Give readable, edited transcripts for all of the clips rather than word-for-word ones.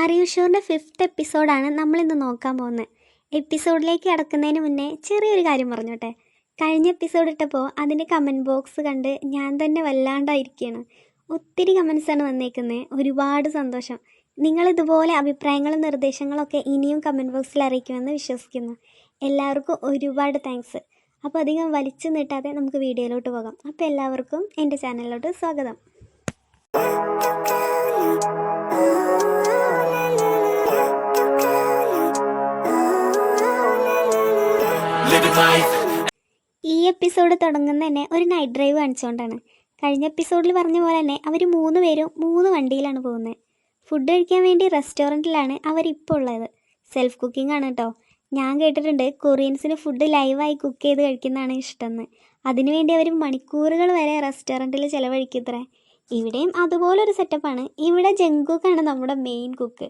അറിയൂഷൂറിൻ്റെ 5th എപ്പിസോഡാണ് നമ്മളിന്ന് നോക്കാൻ പോകുന്നത്. എപ്പിസോഡിലേക്ക് കടക്കുന്നതിന് മുന്നേ ചെറിയൊരു കാര്യം പറഞ്ഞോട്ടെ. കഴിഞ്ഞ എപ്പിസോഡ് ഇട്ടപ്പോൾ അതിൻ്റെ കമൻറ്റ് ബോക്സ് കണ്ട് ഞാൻ തന്നെ വല്ലാണ്ടായിരിക്കുകയാണ്. ഒത്തിരി കമൻസാണ് വന്നേക്കുന്നത്. ഒരുപാട് സന്തോഷം. നിങ്ങളിതുപോലെ അഭിപ്രായങ്ങളും നിർദ്ദേശങ്ങളൊക്കെ ഇനിയും കമൻറ്റ് ബോക്സിൽ അറിയിക്കുമെന്ന് വിശ്വസിക്കുന്നു. എല്ലാവർക്കും ഒരുപാട് താങ്ക്സ്. അപ്പോൾ അധികം വലിച്ചു നീട്ടാതെ നമുക്ക് വീഡിയോയിലോട്ട് പോകാം. അപ്പോൾ എല്ലാവർക്കും എൻ്റെ ചാനലിലോട്ട് സ്വാഗതം. ഈ എപ്പിസോഡ് തുടങ്ങുന്ന തന്നെ ഒരു നൈറ്റ് ഡ്രൈവ് കാണിച്ചുകൊണ്ടാണ്. കഴിഞ്ഞ എപ്പിസോഡിൽ പറഞ്ഞ പോലെ തന്നെ അവർ 3 പേരും 3 വണ്ടിയിലാണ് പോകുന്നത്. ഫുഡ് കഴിക്കാൻ വേണ്ടി റെസ്റ്റോറൻറ്റിലാണ് അവരിപ്പോൾ ഉള്ളത്. സെൽഫ് കുക്കിംഗ് ആണ് കേട്ടോ. ഞാൻ കേട്ടിട്ടുണ്ട് കൊറിയൻസിന് ഫുഡ് ലൈവായി കുക്ക് ചെയ്ത് കഴിക്കുന്നതാണ് ഇഷ്ടമെന്ന്. അതിനുവേണ്ടി അവർ മണിക്കൂറുകൾ വരെ റെസ്റ്റോറൻറ്റിൽ ചിലവഴിക്കത്രേ. ഇവിടെയും അതുപോലൊരു സെറ്റപ്പാണ്. ഇവിടെ ജങ്കുക്കാണ് നമ്മുടെ മെയിൻ കുക്ക്.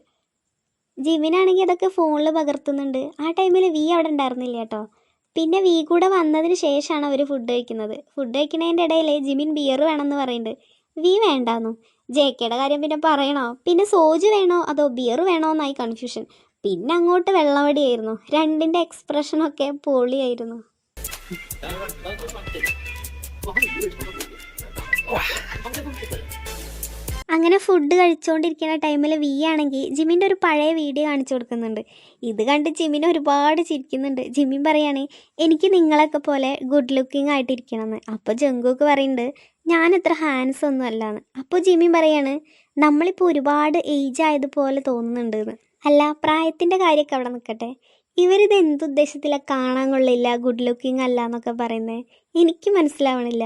ജിമിനാണെങ്കിൽ അതൊക്കെ ഫോണിൽ പകർത്തുന്നുണ്ട്. ആ ടൈമിൽ വി അവിടെ ഉണ്ടായിരുന്നില്ല കേട്ടോ. പിന്നെ വി കൂടെ വന്നതിന് ശേഷമാണ് അവർ ഫുഡ് കഴിക്കുന്നത്. ഫുഡ് കഴിക്കുന്നതിൻ്റെ ഇടയിൽ ജിമിൻ ബിയർ വേണമെന്ന് പറയുന്നുണ്ട്. വി വേണ്ടാന്നു. ജെക്കയുടെ കാര്യം പിന്നെ പറയണോ? പിന്നെ സോജ് വേണോ അതോ ബിയർ വേണോ എന്നായി കൺഫ്യൂഷൻ. പിന്നെ അങ്ങോട്ട് വെള്ളവടിയായിരുന്നു. രണ്ടിൻ്റെ എക്സ്പ്രഷനൊക്കെ പൊളിയായിരുന്നു. അങ്ങനെ ഫുഡ് കഴിച്ചുകൊണ്ടിരിക്കുന്ന ടൈമിൽ വി ആണെങ്കിൽ ജിമിൻ്റെ ഒരു പഴയ വീഡിയോ കാണിച്ചു കൊടുക്കുന്നുണ്ട്. ഇത് കണ്ട് ജിമിൻ ഒരുപാട് ചിരിക്കുന്നുണ്ട്. ജിമിൻ പറയാണ് എനിക്ക് നിങ്ങളൊക്കെ പോലെ ഗുഡ് ലുക്കിംഗ് ആയിട്ടിരിക്കണമെന്ന്. അപ്പോൾ ജങ്കുക്ക് പറയുന്നുണ്ട് ഞാൻ അത്ര ഹാൻസ് ഒന്നും അല്ലാന്ന്. അപ്പോൾ ജിമിൻ പറയാണ് നമ്മളിപ്പോൾ ഒരുപാട് ഏജ് ആയതുപോലെ തോന്നുന്നുണ്ട് എന്ന്. അല്ല, പ്രായത്തിൻ്റെ കാര്യമൊക്കെ അവിടെ നിൽക്കട്ടെ. ഇവരിത് എന്തുദ്ദേശത്തിലാണ് കാണാൻ കൊള്ളില്ല, ഗുഡ് ലുക്കിംഗ് അല്ല എന്നൊക്കെ പറയുന്നത് എനിക്ക് മനസ്സിലാവണില്ല.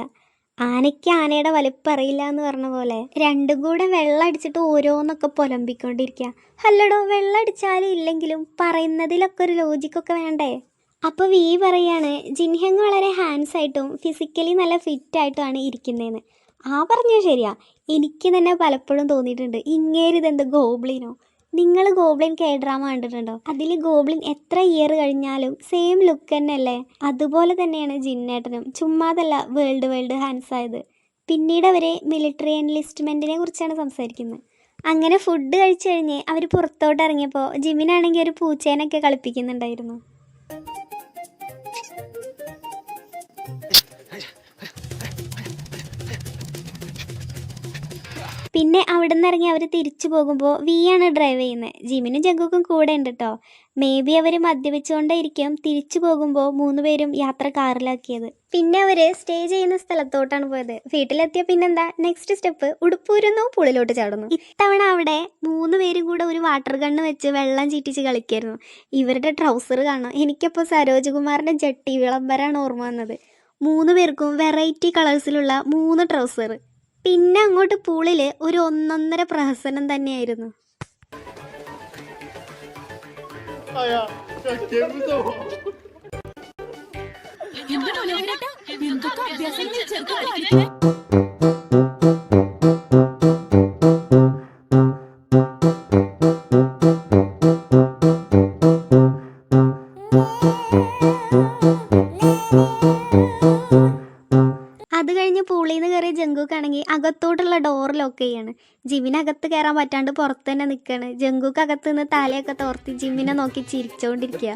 ആനയ്ക്ക് ആനയുടെ വലിപ്പം അറിയില്ല എന്ന് പറഞ്ഞ പോലെ രണ്ടും കൂടെ വെള്ളം അടിച്ചിട്ട് ഓരോന്നൊക്കെ പൊലമ്പിക്കൊണ്ടിരിക്കുക. അല്ലടോ, വെള്ളം അടിച്ചാലും ഇല്ലെങ്കിലും പറയുന്നതിലൊക്കെ ഒരു ലോജിക്കൊക്കെ വേണ്ടേ? അപ്പോൾ വി പറയാണ് ജിൻഹെങ് വളരെ ഹാൻഡ്സ് ആയിട്ടും ഫിസിക്കലി നല്ല ഫിറ്റായിട്ടുമാണ് ഇരിക്കുന്നതെന്ന്. പറഞ്ഞത് ശരിയാ. എനിക്ക് തന്നെ പലപ്പോഴും തോന്നിയിട്ടുണ്ട് ഇങ്ങേരിതെന്ത് ഗോബ്ലിനോ. നിങ്ങൾ ഗോബ്ലിൻ ഡ്രാമ കണ്ടിട്ടുണ്ടോ? അതിൽ ഗോബ്ലിൻ എത്ര ഇയർ കഴിഞ്ഞാലും സെയിം ലുക്ക് തന്നെയല്ലേ? അതുപോലെ തന്നെയാണ് ജിന്നേട്ടനും. ചുമ്മാതല്ല വേൾഡ് ഹാൻഡ്സ് ആയത്. പിന്നീട് അവർ മിലിറ്ററി എൻലിസ്റ്റ്മെൻറ്റിനെ കുറിച്ചാണ് സംസാരിക്കുന്നത്. അങ്ങനെ ഫുഡ് കഴിച്ചു കഴിഞ്ഞ് അവർ പുറത്തോട്ട് ഇറങ്ങിയപ്പോൾ ജിമിനാണെങ്കിൽ ഒരു പൂച്ചേനൊക്കെ കളിപ്പിക്കുന്നുണ്ടായിരുന്നു. പിന്നെ അവിടെ നിന്ന് ഇറങ്ങി അവർ തിരിച്ചു പോകുമ്പോൾ വി ആണ് ഡ്രൈവ് ചെയ്യുന്നത്. ജിമിനും ജങ്കുക്കും കൂടെ ഉണ്ട് കേട്ടോ. മേ ബി അവർ മദ്യപിച്ചുകൊണ്ടേയിരിക്കും തിരിച്ചു പോകുമ്പോൾ 3 പേരും യാത്ര കാറിലാക്കിയത്. പിന്നെ അവർ സ്റ്റേ ചെയ്യുന്ന സ്ഥലത്തോട്ടാണ് പോയത്. വീട്ടിലെത്തിയ പിന്നെന്താ നെക്സ്റ്റ് സ്റ്റെപ്പ്? ഉടുപ്പൂരുന്നു, പുളിലോട്ട് ചാടുന്നു. ഇത്തവണ അവിടെ 3 പേരും കൂടെ ഒരു വാട്ടർ ഗണ്ണ് വെച്ച് വെള്ളം ചീറ്റിച്ച് കളിക്കായിരുന്നു. ഇവരുടെ ട്രൗസർ കാണാം. എനിക്കപ്പോൾ സരോജ് കുമാറിൻ്റെ ജട്ടി വിളംബരമാണ് ഓർമ്മ വന്നത്. 3 പേർക്കും വെറൈറ്റി കളേഴ്സിലുള്ള 3 ട്രൗസർ. പിന്നെ അങ്ങോട്ട് പൂളിൽ ഒരു ഒന്നൊന്നര പ്രഹസനം തന്നെയായിരുന്നു. അത് കഴിഞ്ഞ് പൂളിൽ നിന്ന് കയറിയ ജങ്കുക്കാണെങ്കിൽ അകത്തോട്ടുള്ള ഡോർ ലോക്ക് ചെയ്യാണ്. ജിമിനകത്ത് കയറാൻ പറ്റാണ്ട് പുറത്ത് തന്നെ നിൽക്കുകയാണ്. ജങ്കുക്ക് അകത്ത് നിന്ന് തലയൊക്കെ തോർത്തി ജിമിനെ നോക്കി ചിരിച്ചുകൊണ്ടിരിക്കുക.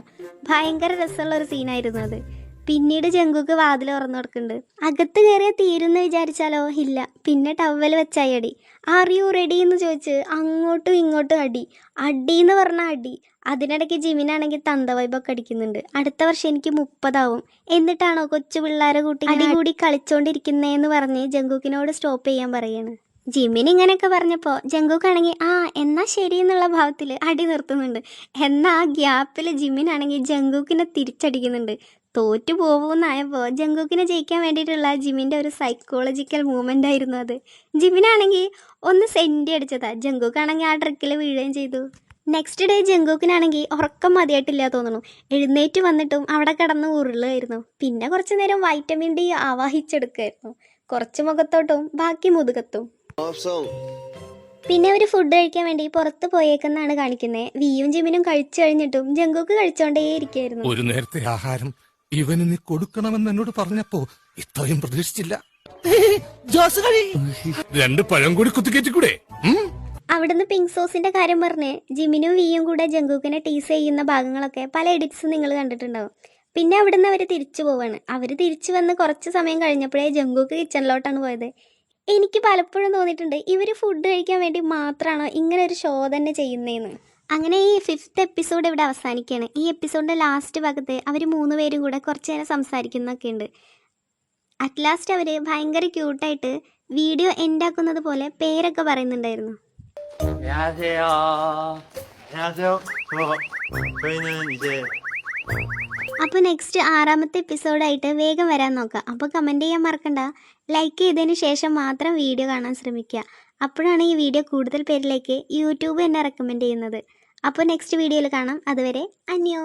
ഭയങ്കര രസമുള്ള ഒരു സീനായിരുന്നു അത്. പിന്നീട് ജങ്കുക്ക് വാതിൽ തുറന്നു കൊടുക്കുന്നുണ്ട്. അകത്ത് കയറിയാൽ തീരുന്ന് വിചാരിച്ചാലോ? ഇല്ല. പിന്നെ ടവൽ വെച്ചായി അടി. ആർ യു റെഡി എന്ന് ചോദിച്ച് അങ്ങോട്ടും ഇങ്ങോട്ടും അടി. അടിയെന്ന് പറഞ്ഞാൽ അടി. അതിനിടയ്ക്ക് ജിമിനാണെങ്കിൽ തന്ത വൈബൊക്കെ അടിക്കുന്നുണ്ട്. അടുത്ത വർഷം എനിക്ക് 30 ആവും. എന്നിട്ടാണോ കൊച്ചു പിള്ളേരെ കൂട്ടി അടികൂടി കളിച്ചോണ്ടിരിക്കുന്നതെന്ന് പറഞ്ഞ് ജങ്കുക്കിനോട് സ്റ്റോപ്പ് ചെയ്യാൻ പറയാണ്. ജിമിൻ ഇങ്ങനെയൊക്കെ പറഞ്ഞപ്പോൾ ജങ്കുക്കാണെങ്കിൽ എന്നാ ശരി എന്നുള്ള ഭാവത്തിൽ അടി നിർത്തുന്നുണ്ട്. എന്നാൽ ആ ഗ്യാപ്പിൽ ജിമിനാണെങ്കിൽ ജങ്കുക്കിനെ തിരിച്ചടിക്കുന്നുണ്ട്. തോറ്റു പോകുമെന്നായപ്പോൾ ജങ്കുക്കിനെ ജയിക്കാൻ വേണ്ടിയിട്ടുള്ള ജിമിൻ്റെ ഒരു സൈക്കോളജിക്കൽ മൂവ്മെൻ്റ് ആയിരുന്നു അത്. ജിമിനാണെങ്കിൽ ഒന്ന് സെൻറ്റി അടിച്ചതാ. ജങ്കുക്കാണെങ്കിൽ ആ ട്രിക്കിൽ വീഴുകയും ചെയ്തു. നെക്സ്റ്റ് ഡേ ജങ്കുക്കിനാണെങ്കിൽ ഉറക്കം മതിയായിട്ടില്ല തോന്നുന്നു. എഴുന്നേറ്റ് വന്നിട്ടും അവിടെ കിടന്ന് ഉരുളുമായിരുന്നു. പിന്നെ കുറച്ച് നേരം വൈറ്റമിൻ ഡി ആവാഹിച്ചെടുക്കുമായിരുന്നു. കുറച്ച് മുഖത്തോട്ടും ബാക്കി മുതുകത്തും. പിന്നെ അവർ ഫുഡ് കഴിക്കാൻ വേണ്ടി പുറത്ത് പോയേക്കെന്നാണ് കാണിക്കുന്നത്. വിയും ജിമിനും കഴിച്ചു കഴിഞ്ഞിട്ടും ജങ്കുക്ക് കഴിച്ചോണ്ടേയിരിക്കുകയായിരുന്നു. ഒരു നേരത്തെ ആഹാരം ഇവന് നീ കൊടുക്കണമെന്ന് എന്നോട് പറഞ്ഞപ്പോ ഇത്രയും പ്രതീക്ഷിച്ചില്ല. 2 പഴം കൂടി കുത്തിക്കയറ്റിക്കൂടെ? അവിടുന്ന് പിങ്ക് സോസിന്റെ കാര്യം പറഞ്ഞ് ജിമിനും വിയും കൂടെ ജങ്കൂക്കിനെ ടീസ് ചെയ്യുന്ന ഭാഗങ്ങളൊക്കെ പല എഡിറ്റ്സും നിങ്ങൾ കണ്ടിട്ടുണ്ടാവും. പിന്നെ അവിടുന്ന് അവർ തിരിച്ചു പോവാണ്. അവർ തിരിച്ചു വന്ന് കുറച്ച് സമയം കഴിഞ്ഞപ്പോഴേ ജങ്കൂക്ക് കിച്ചണിലോട്ടാണ് പോയത്. എനിക്ക് പലപ്പോഴും തോന്നിയിട്ടുണ്ട് ഇവർ ഫുഡ് കഴിക്കാൻ വേണ്ടി മാത്രമാണോ ഇങ്ങനെ ഒരു ഷോ തന്നെ ചെയ്യുന്നതെന്ന്. അങ്ങനെ ഈ 5th എപ്പിസോഡ് ഇവിടെ അവസാനിക്കുകയാണ്. ഈ എപ്പിസോഡിൻ്റെ ലാസ്റ്റ് ഭാഗത്ത് അവർ 3 പേരും കൂടെ കുറച്ച് നേരം സംസാരിക്കുന്നൊക്കെ ഉണ്ട്. അറ്റ് ലാസ്റ്റ് അവർ ഭയങ്കര ക്യൂട്ടായിട്ട് വീഡിയോ എൻഡാക്കുന്നത് പോലെ പേരൊക്കെ പറയുന്നുണ്ടായിരുന്നു. 안녕하세요. 안녕하세요. 저희는 이제 അപ്പോൾ നെക്സ്റ്റ് 6ാമത്തെ എപ്പിസോഡായിട്ട് വേഗം വരാൻ നോക്കാം. അപ്പോൾ കമൻറ്റ് ചെയ്യാൻ മറക്കണ്ട. ലൈക്ക് ചെയ്തതിന് ശേഷം മാത്രം വീഡിയോ കാണാൻ ശ്രമിക്കുക. അപ്പോഴാണ് ഈ വീഡിയോ കൂടുതൽ പേരിലേക്ക് യൂട്യൂബ് എന്നെ റെക്കമെൻഡ് ചെയ്യുന്നത്. അപ്പോൾ നെക്സ്റ്റ് വീഡിയോയിൽ കാണാം. അതുവരെ അന്യോ.